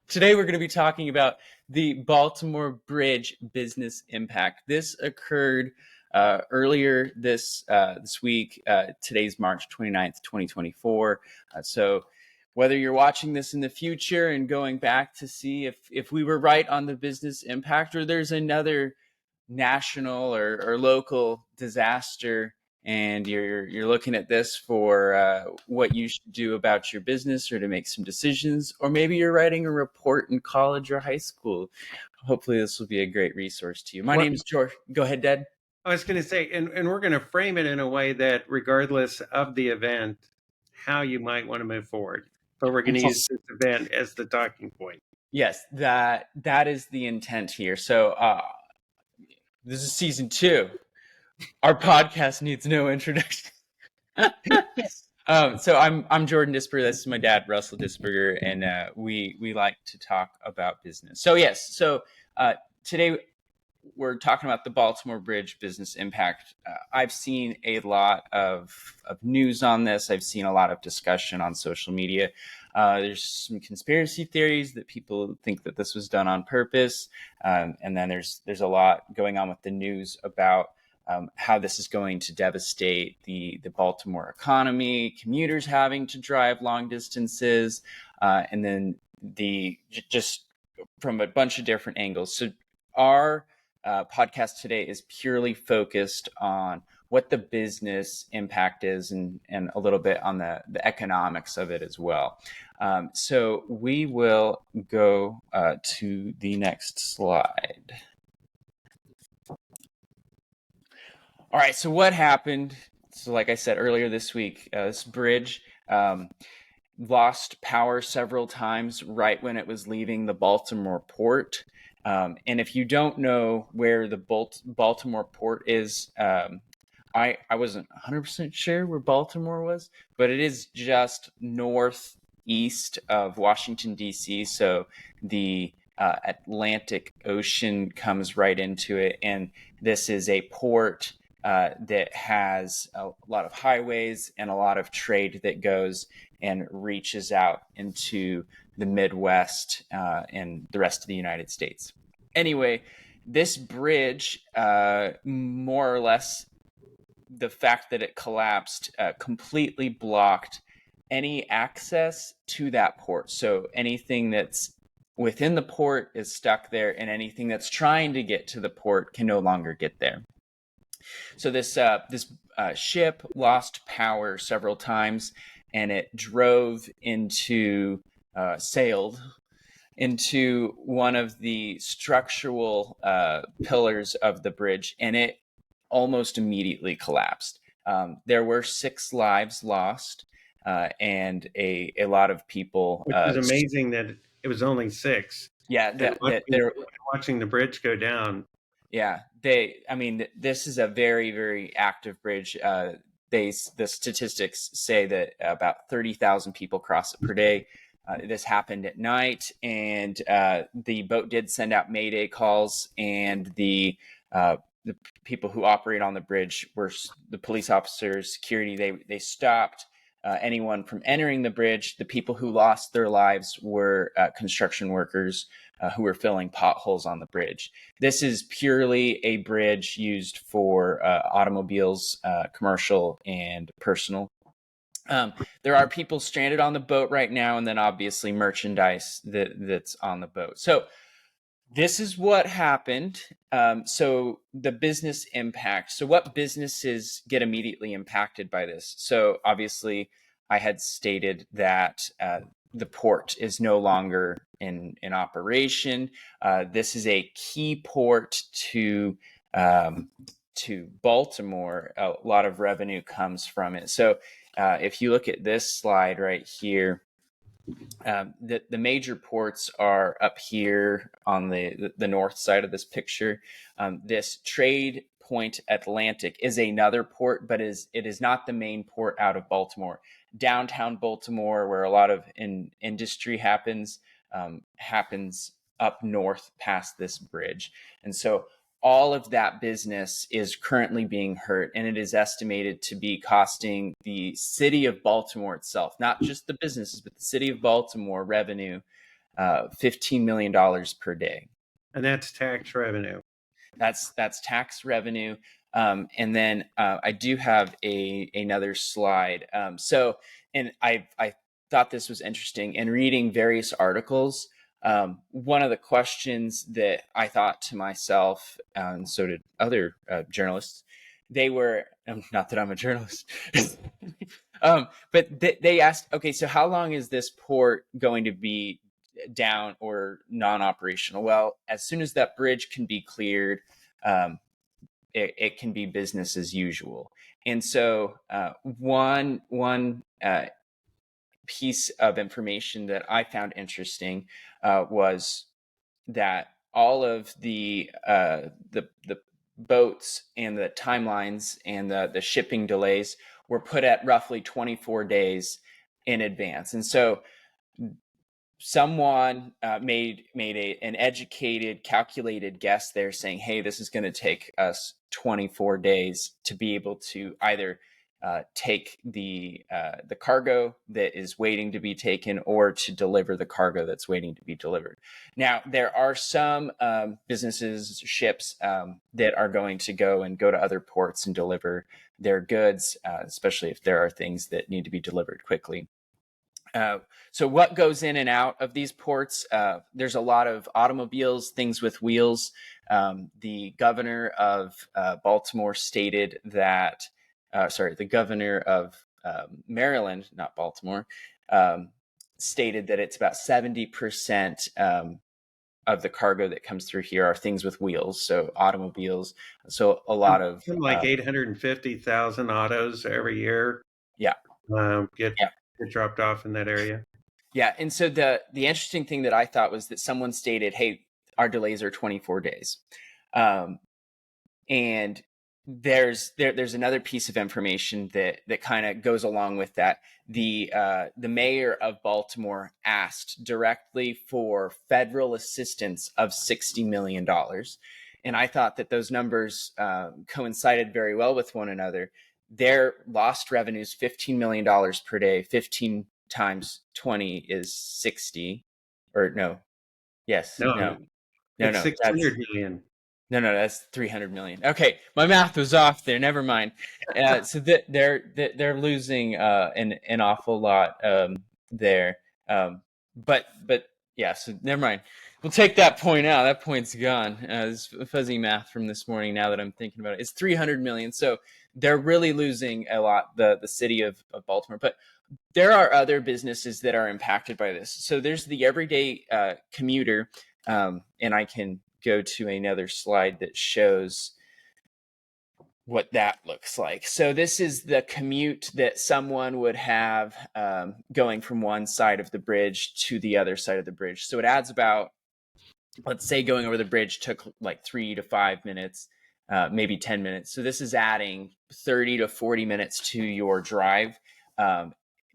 Today we're going to be talking about the Baltimore Bridge Business Impact. This occurred earlier this week. Today's March 29th, 2024. So whether you're watching this in the future and going back to see if we were right on the business impact, or there's another national or local disaster, and you're looking at this for what you should do about your business or to make some decisions, or maybe you're writing a report in college or high school. Hopefully this will be a great resource to you. My name is George. Go ahead, Dad. I was going to say, and we're going to frame it in a way that regardless of the event, how you might want to move forward. But we're going to use this event as the talking point. Yes, that is the intent here. So this is season 2. Our podcast needs no introduction. So I'm Jordan Disberger. This is my dad, Russell Disberger, and we like to talk about business. So yes, today we're talking about the Baltimore Bridge Business Impact. I've seen a lot of news on this. I've seen a lot of discussion on social media. There's some conspiracy theories that people think that this was done on purpose, and then there's a lot going on with the news about how this is going to devastate the Baltimore economy, commuters having to drive long distances, and then just from a bunch of different angles. So our podcast today is purely focused on what the business impact is and a little bit on the economics of it as well. So we will go to the next slide. All right, so what happened? So like I said earlier this week, this bridge lost power several times right when it was leaving the Baltimore port. And if you don't know where the Baltimore port is, I wasn't 100% sure where Baltimore was, but it is just northeast of Washington, D.C. So the Atlantic Ocean comes right into it. And this is a port that has a lot of highways and a lot of trade that goes and reaches out into the Midwest and the rest of the United States. Anyway, this bridge, more or less, the fact that it collapsed completely blocked any access to that port. So anything that's within the port is stuck there, and anything that's trying to get to the port can no longer get there. So this ship lost power several times, and it sailed into one of the structural pillars of the bridge, and it almost immediately collapsed. There were 6 lives lost, and a lot of people. Which is amazing that it was only 6. Yeah, they're watching the bridge go down. Yeah, this is a very, very active bridge. The statistics say that about 30,000 people cross it per day. This happened at night, and the boat did send out Mayday calls, and the people who operate on the bridge were the police officers, security. They stopped anyone from entering the bridge. The people who lost their lives were construction workers who were filling potholes on the bridge. This is purely a bridge used for automobiles, commercial and personal. There are people stranded on the boat right now, and then obviously merchandise that's on the boat. So this is what happened. So the business impact. So what businesses get immediately impacted by this? So obviously I had stated that the port is no longer in operation. This is a key port to Baltimore. A lot of revenue comes from it. So if you look at this slide right here, the major ports are up here on the north side of this picture. This Trade Point Atlantic is another port, but it is not the main port out of Baltimore. Downtown Baltimore, where a lot of industry happens up north past this bridge. And so all of that business is currently being hurt, and it is estimated to be costing the city of Baltimore itself, not just the businesses, but the city of Baltimore revenue $15 million per day. And that's tax revenue. That's tax revenue. And then I do have another slide. And I thought this was interesting. In reading various articles, one of the questions that I thought to myself, and so did other journalists, they were, not that I'm a journalist, but they asked, okay, so how long is this port going to be down or non-operational? Well, as soon as that bridge can be cleared, it can be business as usual. And so one piece of information that I found interesting was that all of the boats and the timelines and the shipping delays were put at roughly 24 days in advance. And so someone made an educated, calculated guess there, saying, "Hey, this is going to take us 24 days to be able to either take the cargo that is waiting to be taken, or to deliver the cargo that's waiting to be delivered." Now, there are some businesses, ships that are going to go to other ports and deliver their goods, especially if there are things that need to be delivered quickly. So what goes in and out of these ports? There's a lot of automobiles, things with wheels. The governor of Baltimore stated that, the governor of Maryland, not Baltimore, stated that it's about 70% of the cargo that comes through here are things with wheels, so automobiles. So a lot of like 850,000 autos every year. Yeah. Get dropped off in that area. Yeah, and so the interesting thing that I thought was that someone stated, "Hey, our delays are 24 days," and there's another piece of information that kind of goes along with that. The mayor of Baltimore asked directly for federal assistance of $60 million, and I thought that those numbers coincided very well with one another. Their lost revenues, $15 million per day. 15 times 20 is 60, or no, yes, no, it's that's 600 million. No, that's 300 million. Okay, my math was off there. Never mind. So they're losing an awful lot there. But yeah. So never mind. We'll take that point out. That point's gone. This fuzzy math from this morning. Now that I'm thinking about it, it's 300 million. So they're really losing a lot. The city of Baltimore, but there are other businesses that are impacted by this. So there's the everyday commuter, and I can go to another slide that shows what that looks like. So this is the commute that someone would have going from one side of the bridge to the other side of the bridge. So it adds about, let's say going over the bridge took like 3 to 5 minutes, maybe 10 minutes. So this is adding 30 to 40 minutes to your drive.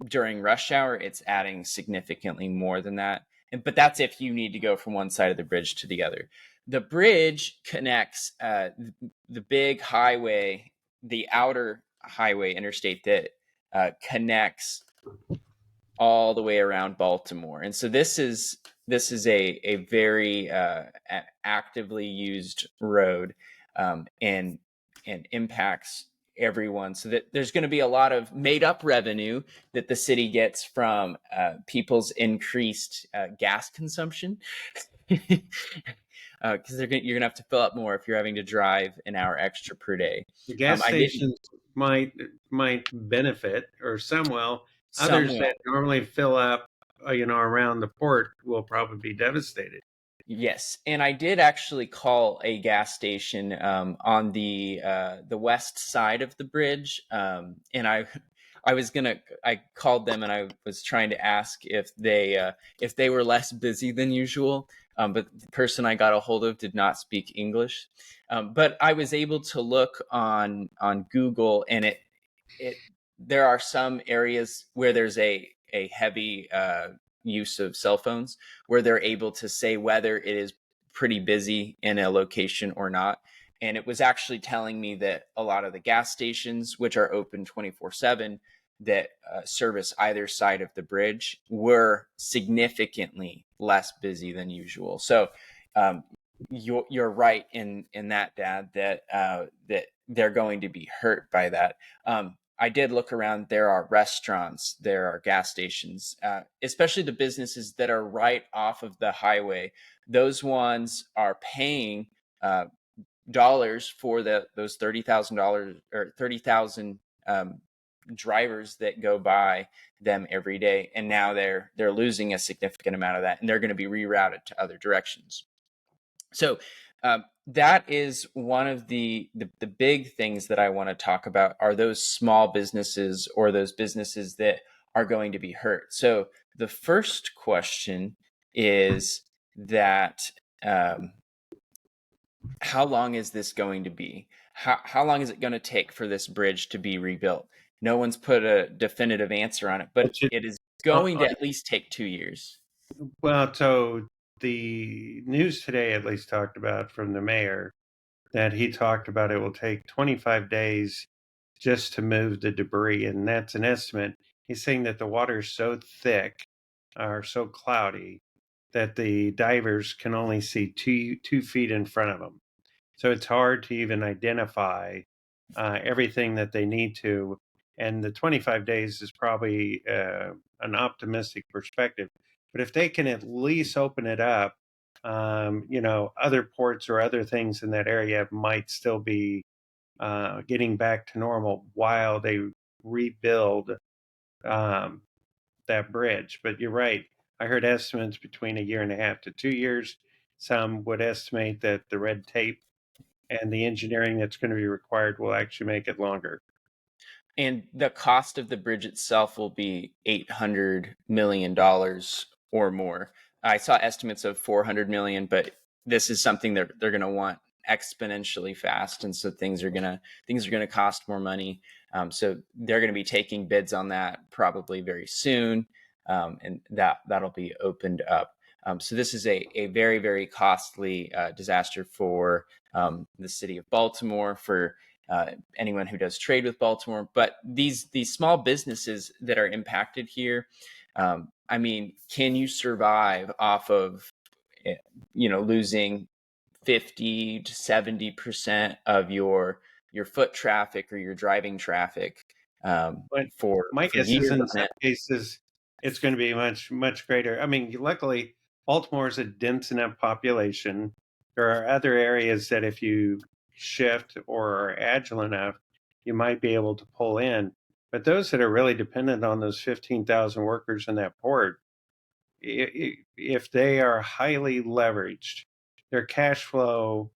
During rush hour, it's adding significantly more than that. But that's if you need to go from one side of the bridge to the other. The bridge connects the big highway, the outer highway interstate that connects all the way around Baltimore. And so this is a very actively used road, and impacts everyone. So that there's going to be a lot of made up revenue that the city gets from people's increased gas consumption. Because you're going to have to fill up more if you're having to drive an hour extra per day. The gas stations might benefit, or some will. Others that normally fill up, around the port will probably be devastated. Yes, and I did actually call a gas station on the west side of the bridge, and I called them and I was trying to ask if they were less busy than usual, but the person I got a hold of did not speak English. But I was able to look on Google, and it there are some areas where there's a heavy use of cell phones, where they're able to say whether it is pretty busy in a location or not. And it was actually telling me that a lot of the gas stations, which are open 24/7, that service either side of the bridge were significantly less busy than usual. So you're right in that, Dad, that that they're going to be hurt by that. I did look around. There are restaurants, there are gas stations, especially the businesses that are right off of the highway. Those ones are paying dollars for those $30,000 or 30,000 drivers that go by them every day, and now they're losing a significant amount of that, and they're going to be rerouted to other directions. So that is one of the big things that I want to talk about, are those small businesses, or those businesses that are going to be hurt. So the first question is that how long is this going to be? How long is it going to take for this bridge to be rebuilt? No one's put a definitive answer on it, but it is going to at least take 2 years. Well, so the news today at least talked about from the mayor that he talked about it will take 25 days just to move the debris, and that's an estimate. He's saying that the water is so thick or so cloudy that the divers can only see 2 feet in front of them. So it's hard to even identify everything that they need to. And the 25 days is probably an optimistic perspective. But if they can at least open it up, other ports or other things in that area might still be getting back to normal while they rebuild that bridge. But you're right. I heard estimates between a year and a half to 2 years. Some would estimate that the red tape and the engineering that's going to be required will actually make it longer. And the cost of the bridge itself will be $800 million or more. I saw estimates of 400 million, but this is something that they're going to want exponentially fast, and so things are going to cost more money. So they're going to be taking bids on that probably very soon, and that'll be opened up. So this is a very, very costly disaster for the city of Baltimore, for anyone who does trade with Baltimore. But these small businesses that are impacted here, I mean, can you survive off of losing 50 to 70% of your foot traffic or your driving traffic But for my guess is years in on some end? cases it's going to be much, much greater. I mean, luckily, Baltimore is a dense enough population. There are other areas that if you shift or are agile enough, you might be able to pull in. But those that are really dependent on those 15,000 workers in that port, if they are highly leveraged, their cash flow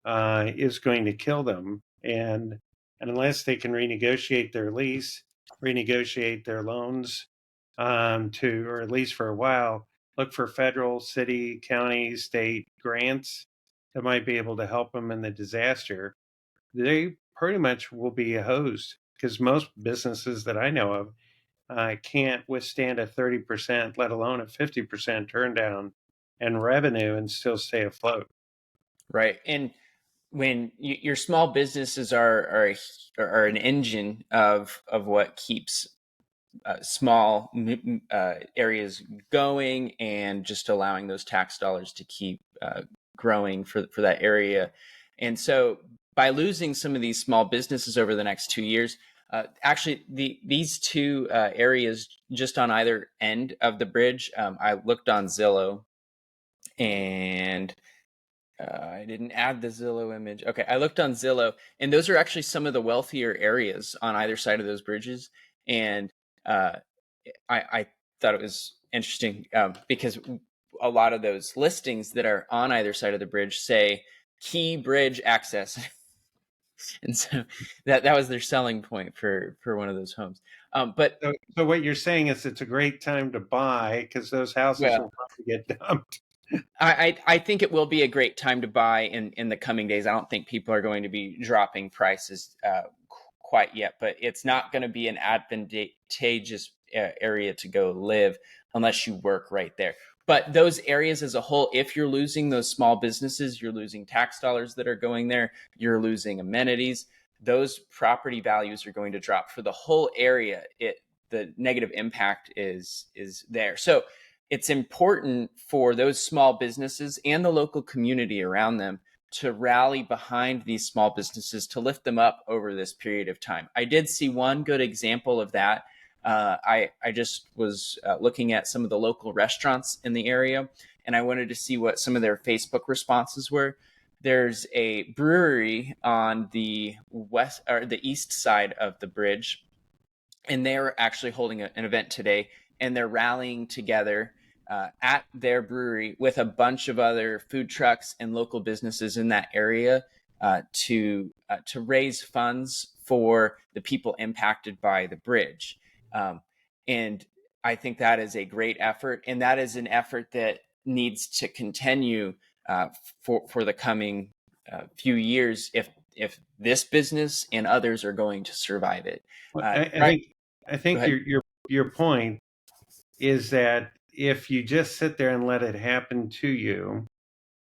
is going to kill them. And unless they can renegotiate their lease, renegotiate their loans, or at least for a while, look for federal, city, county, state grants that might be able to help them in the disaster, they pretty much will be hosed, because most businesses that I know of can't withstand a 30%, let alone a 50% turn down and revenue and still stay afloat. Right. And when your small businesses are an engine of what keeps small areas going, and just allowing those tax dollars to keep growing for that area. And so by losing some of these small businesses over the next 2 years, actually these two areas just on either end of the bridge, I looked on Zillow, and I didn't add the Zillow image. Okay, I looked on Zillow, and those are actually some of the wealthier areas on either side of those bridges. And uh, I thought it was interesting, because a lot of those listings that are on either side of the bridge say key bridge access. And so that was their selling point for one of those homes. But So what you're saying is it's a great time to buy because those houses well, will probably get dumped. I think it will be a great time to buy in the coming days. I don't think people are going to be dropping prices quite yet, but it's not going to be an advantageous area to go live unless you work right there. But those areas as a whole, if you're losing those small businesses, you're losing tax dollars that are going there, you're losing amenities. those property values are going to drop for the whole area. The negative impact is there. So it's important for those small businesses and the local community around them to rally behind these small businesses to lift them up over this period of time. I did see one good example of that. I just was looking at some of the local restaurants in the area, and I wanted to see what some of their Facebook responses were. There's a brewery on the west or the east side of the bridge, and they're actually holding an event today, and they're rallying together at their brewery with a bunch of other food trucks and local businesses in that area to raise funds for the people impacted by the bridge. And I think that is a great effort, and that is an effort that needs to continue for the coming few years if this business and others are going to survive it. Well, Right. I Go think ahead. your point is that if you just sit there and let it happen to you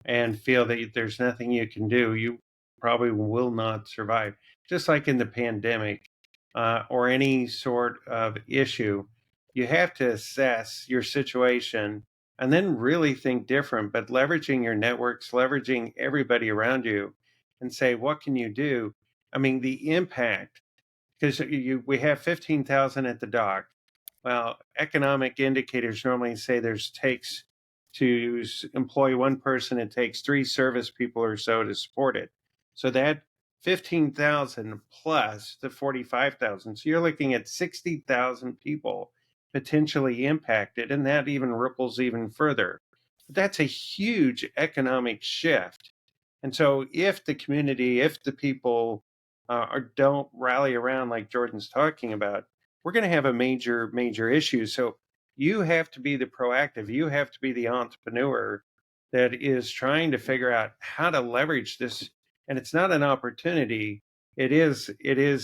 and feel that there's nothing you can do, you probably will not survive. Just like in the pandemic or any sort of issue, you have to assess your situation and then really think different, but leveraging your networks, leveraging everybody around you, and say, what can you do? I mean, the impact, because we have 15,000 at the dock. Well, economic indicators normally say there's takes to employ one person, it takes three service people or so to support it. So that 15,000 plus the 45,000. So you're looking at 60,000 people potentially impacted, and that even ripples even further. That's a huge economic shift. And so if the community, if the people don't rally around like Jordan's talking about, we're going to have a major issue. So you have to be the proactive. You have to be the entrepreneur that is trying to figure out how to leverage this. And it's not an opportunity. It is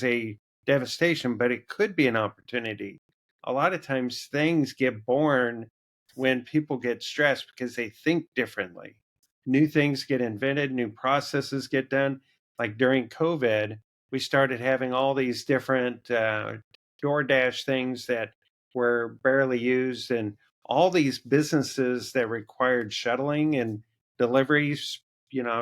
a devastation, but it could be an opportunity. A lot of times things get born when people get stressed because they think differently. New things get invented, new processes get done. Like during COVID, we started having all these different DoorDash things that were barely used, and all these businesses that required shuttling and deliveries,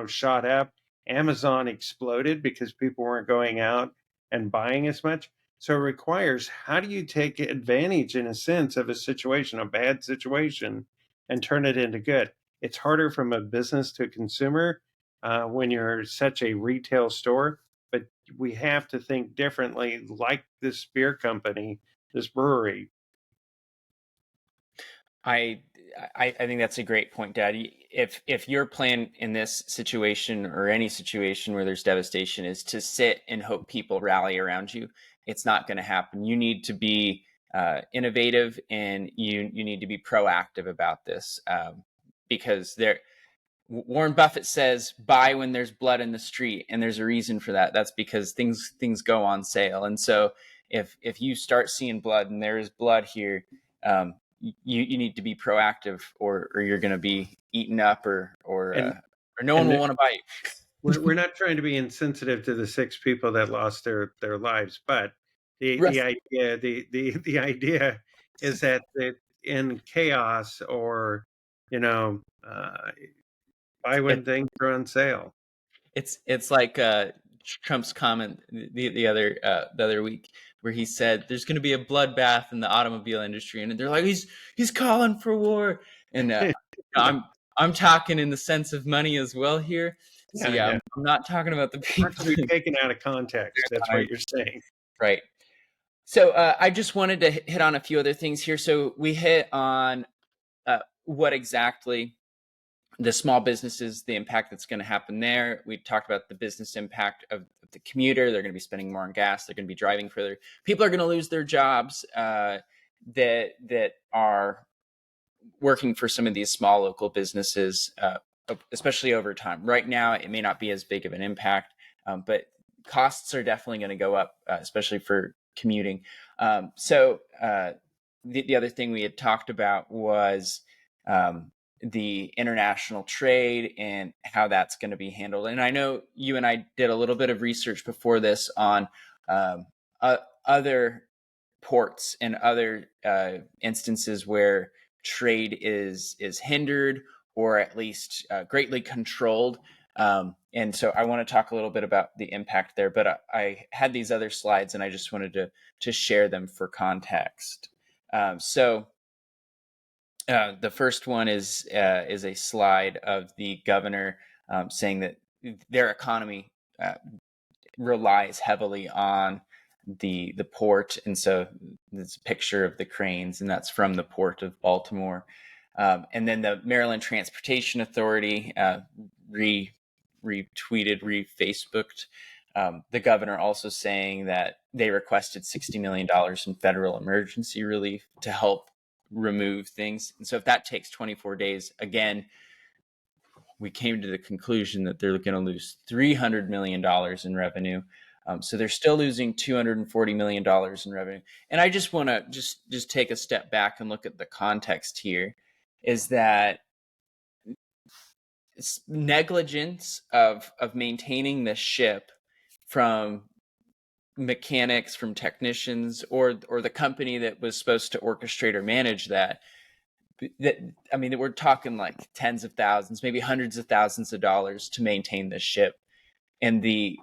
shot up. Amazon exploded because people weren't going out and buying as much. So it requires, how do you take advantage, in a sense, of a situation, a bad situation, and turn it into good? It's harder from a business to a consumer when you're such a retail store, but we have to think differently, like this beer company, this brewery. I, I think that's a great point, Daddy. If your plan in this situation or any situation where there's devastation is to sit and hope people rally around you, it's not going to happen. You need to be innovative, and you need to be proactive about this, because Warren Buffett says, "Buy when there's blood in the street," and there's a reason for that. That's because things go on sale, and so if you start seeing blood and there is blood here, you need to be proactive, or you're going to be eaten up, And or no one will and want to buy we're not trying to be insensitive to the six people that lost their lives, but the you. the idea the idea is that in chaos, or you know uh, buy when things are on sale. It's like Trump's comment the other week, where he said there's going to be a bloodbath in the automobile industry, and they're like, he's calling for war, and Yeah, I'm I'm talking in the sense of money as well here. So yeah, yeah, yeah. I'm not talking about the Not people to be in taken out of context. their That's what lives. you're saying. Right. So I just wanted to hit on a few other things here. So we hit on what exactly the small businesses, the impact that's going to happen there. We talked about the business impact of the commuter. They're going to be spending more on gas. They're going to be driving further. People are going to lose their jobs that are working for some of these small local businesses, especially over time. Right now, it may not be as big of an impact, but costs are definitely going to go up, especially for commuting. So the other thing we had talked about was the international trade and how that's going to be handled. And I know you and I did a little bit of research before this on um, other ports and other instances where trade is hindered or at least greatly controlled. And so I want to talk a little bit about the impact there, but I had these other slides and I just wanted to share them for context. So the first one is a slide of the governor saying that their economy relies heavily on the port, and so there's a picture of the cranes, and that's from the port of Baltimore. And then the Maryland Transportation Authority retweeted, re-Facebooked the governor also saying that they requested $60 million in federal emergency relief to help remove things. And so if that takes 24 days, again, we came to the conclusion that they're going to lose $300 million in revenue. So they're still losing $240 million in revenue. And I just want to just take a step back and look at the context here, is that negligence of maintaining the ship from mechanics, from technicians, or the company that was supposed to orchestrate or manage that. I mean, we're talking like tens of thousands, maybe hundreds of thousands of dollars to maintain this ship, and the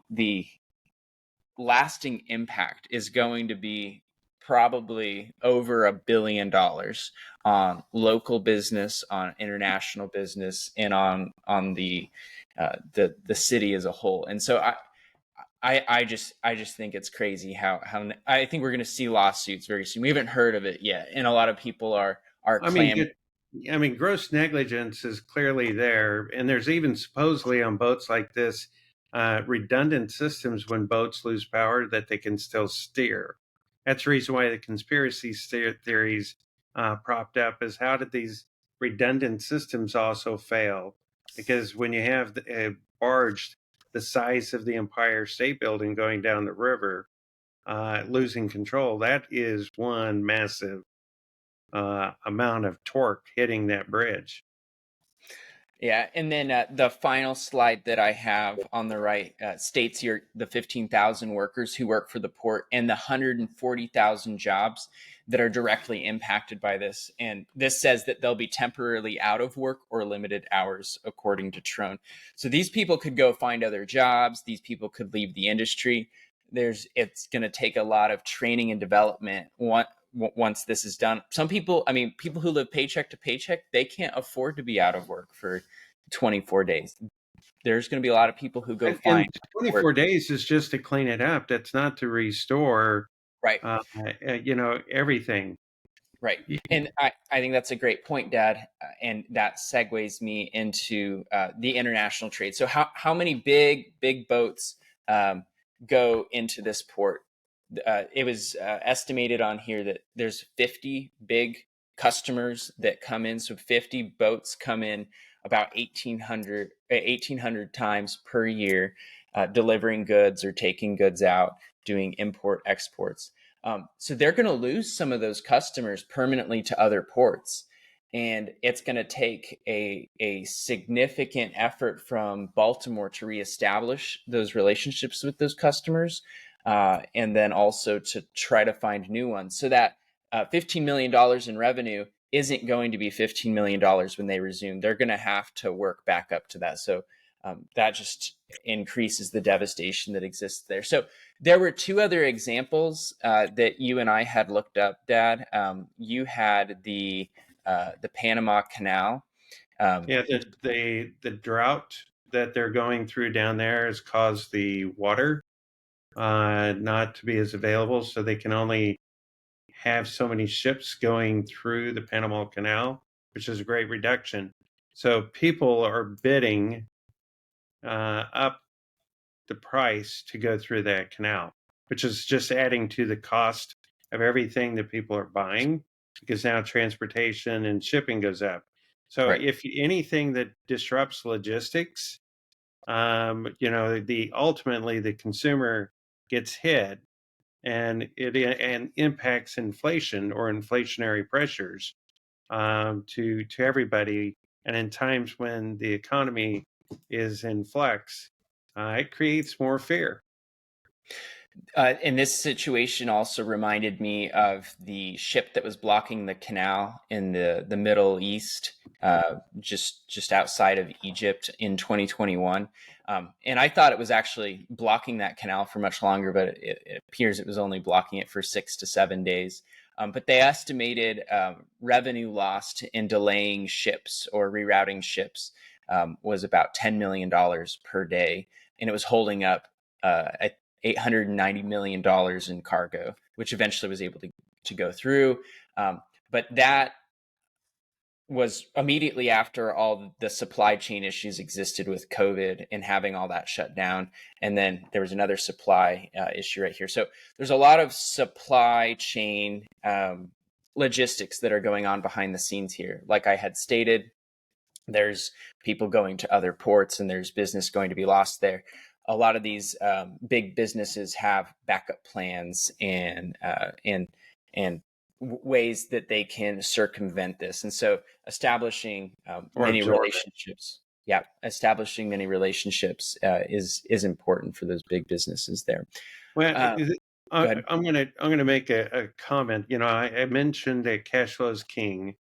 lasting impact is going to be probably over $1 billion on local business, on international business, and on the city as a whole. And so I just think it's crazy how I think we're going to see lawsuits very soon. We haven't heard of it yet, and a lot of people are I mean, clamoring. gross negligence is clearly there, and there's even supposedly on boats like this redundant systems when boats lose power that they can still steer. That's the reason why the conspiracy theories propped up is how did these redundant systems also fail? Because when you have a barge the size of the Empire State Building going down the river, losing control, that is one massive amount of torque hitting that bridge. Yeah, and then the final slide that I have on the right states here the 15,000 workers who work for the port and the 140,000 jobs that are directly impacted by this. And this says that they'll be temporarily out of work or limited hours, according to Trone. So these people could go find other jobs. These people could leave the industry. It's going to take a lot of training and development once this is done. Some people, I mean, people who live paycheck to paycheck, they can't afford to be out of work for 24 days. There's going to be a lot of people who go find And work. 24 days is just to clean it up. That's not to restore, Right. everything. Right. And I think that's a great point, Dad. And that segues me into the international trade. So how many big boats go into this port? It was estimated on here that there's 50 big customers that come in. So 50 boats come in about 1,800 times per year, delivering goods or taking goods out, doing import exports. So they're going to lose some of those customers permanently to other ports. And it's going to take a significant effort from Baltimore to reestablish those relationships with those customers, and then also to try to find new ones. So that $15 million in revenue isn't going to be $15 million when they resume. They're going to have to work back up to that. So that just increases the devastation that exists there. So there were two other examples that you and I had looked up, Dad. You had the Panama Canal. Yeah, the drought that they're going through down there has caused the water not to be as available, so they can only have so many ships going through the Panama Canal, which is a great reduction. So people are bidding up the price to go through that canal, which is just adding to the cost of everything that people are buying because now transportation and shipping goes up. So Right. if anything that disrupts logistics, the ultimately the consumer gets hit and it impacts inflation or inflationary pressures to everybody And in times when the economy is in flux, it creates more fear. And this situation also reminded me of the ship that was blocking the canal in the Middle East, just outside of Egypt in 2021. And I thought it was actually blocking that canal for much longer, but it appears it was only blocking it for 6 to 7 days. But they estimated revenue lost in delaying ships or rerouting ships was about $10 million per day, and it was holding up $890 million in cargo, which eventually was able to go through. But that was immediately after all the supply chain issues existed with COVID and having all that shut down. And then there was another supply issue right here. So there's a lot of supply chain logistics that are going on behind the scenes here. Like I had stated, there's people going to other ports and there's business going to be lost there. A lot of these big businesses have backup plans and ways that they can circumvent this. And so establishing Or many absorb it. relationships, establishing many relationships is important for those big businesses there. Well, Go ahead. I'm gonna make a comment. You know, I mentioned that cash flow is king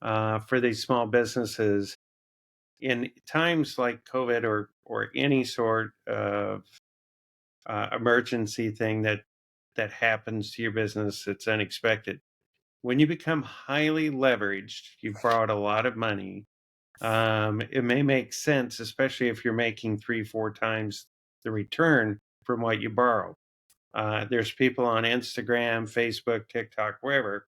for these small businesses in times like COVID or any sort of emergency thing that happens to your business that's unexpected. When you become highly leveraged, you've borrowed a lot of money. It may make sense, especially if you're making 3, 4 times the return from what you borrow. There's people on Instagram, Facebook, TikTok, wherever,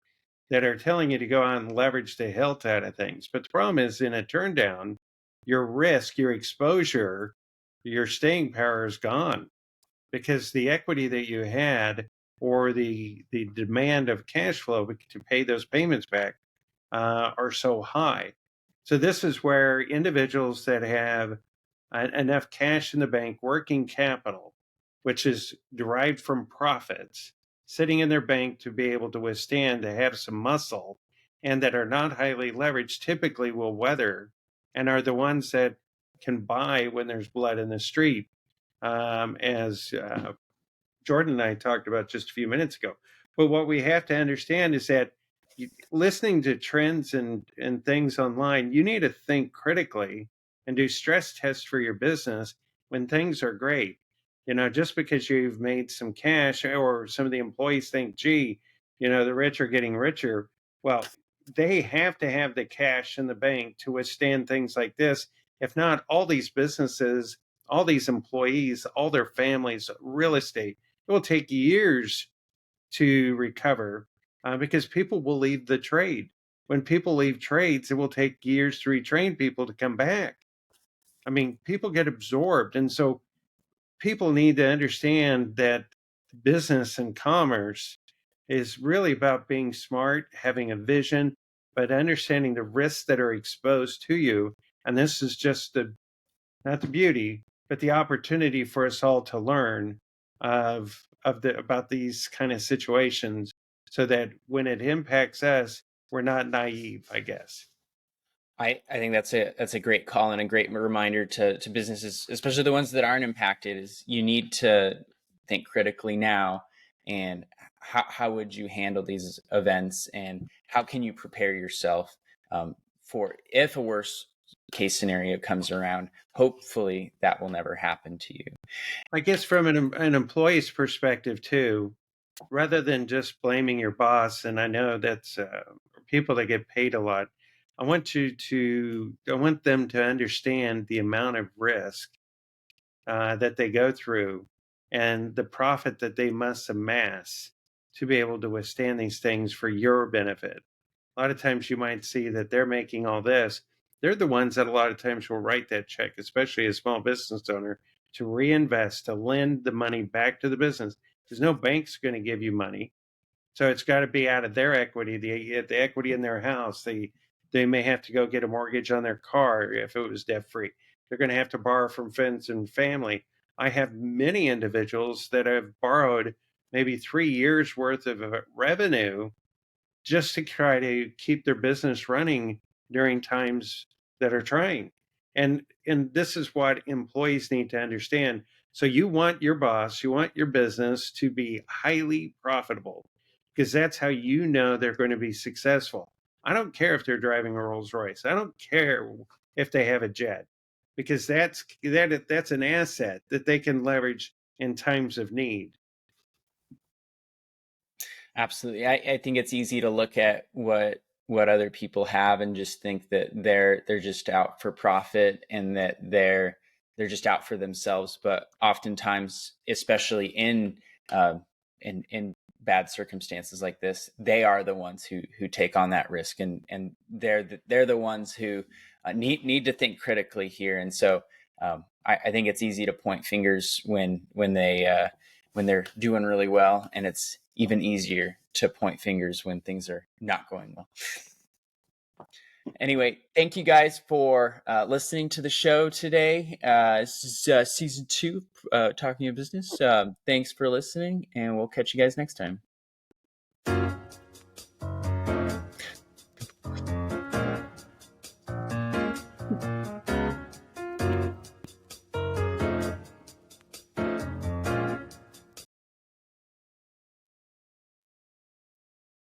that are telling you to go out and leverage the health out of things. But the problem is, in a turn down, your risk, your exposure, your staying power is gone because the equity that you had or the demand of cash flow to pay those payments back are so high. So this is where individuals that have enough cash in the bank, working capital, which is derived from profits, sitting in their bank to be able to withstand, to have some muscle, and that are not highly leveraged, typically will weather and are the ones that can buy when there's blood in the street, as Jordan and I talked about just a few minutes ago. But what we have to understand is that listening to trends and things online, you need to think critically and do stress tests for your business when things are great. You know, just because you've made some cash or some of the employees think, gee, you know, the rich are getting richer. Well, they have to have the cash in the bank to withstand things like this. If not, all these businesses, all these employees, all their families, real estate, it will take years to recover because people will leave the trade. When people leave trades, it will take years to retrain people to come back. I mean, people get absorbed. And so people need to understand that business and commerce is really about being smart, having a vision, but understanding the risks that are exposed to you. And this is just the not the beauty, but the opportunity for us all to learn about these kind of situations so that when it impacts us, we're not naive, I guess. I think that's a great call and a great reminder to businesses, especially the ones that aren't impacted, is you need to think critically now and how would you handle these events and how can you prepare yourself for if a worst case scenario comes around. Hopefully that will never happen to you. I guess from an employee's perspective too, rather than just blaming your boss, and I know that's people that get paid a lot. I want them to understand the amount of risk that they go through and the profit that they must amass to be able to withstand these things for your benefit. A lot of times you might see that they're making all this. They're the ones that a lot of times will write that check, especially a small business owner, to reinvest, to lend the money back to the business. There's no bank's going to give you money. So it's got to be out of their equity, the equity in their house. They may have to go get a mortgage on their car if it was debt free. They're going to have to borrow from friends and family. I have many individuals that have borrowed maybe 3 years worth of revenue just to try to keep their business running during times that are trying. And this is what employees need to understand. So you want your boss, you want your business to be highly profitable, because that's how you know they're going to be successful. I don't care if they're driving a Rolls Royce. I don't care if they have a jet, because that's an asset that they can leverage in times of need. Absolutely. I think it's easy to look at what other people have and just think that they're just out for profit and that they're just out for themselves. But oftentimes, especially uh, in bad circumstances like this, they are the ones who take on that risk, and they're the ones who need to think critically here. And so I think it's easy to point fingers when they're doing really well, and it's even easier to point fingers when things are not going well. Anyway, thank you guys for listening to the show today. This is season 2, Talking of Business. Thanks for listening, and we'll catch you guys next time.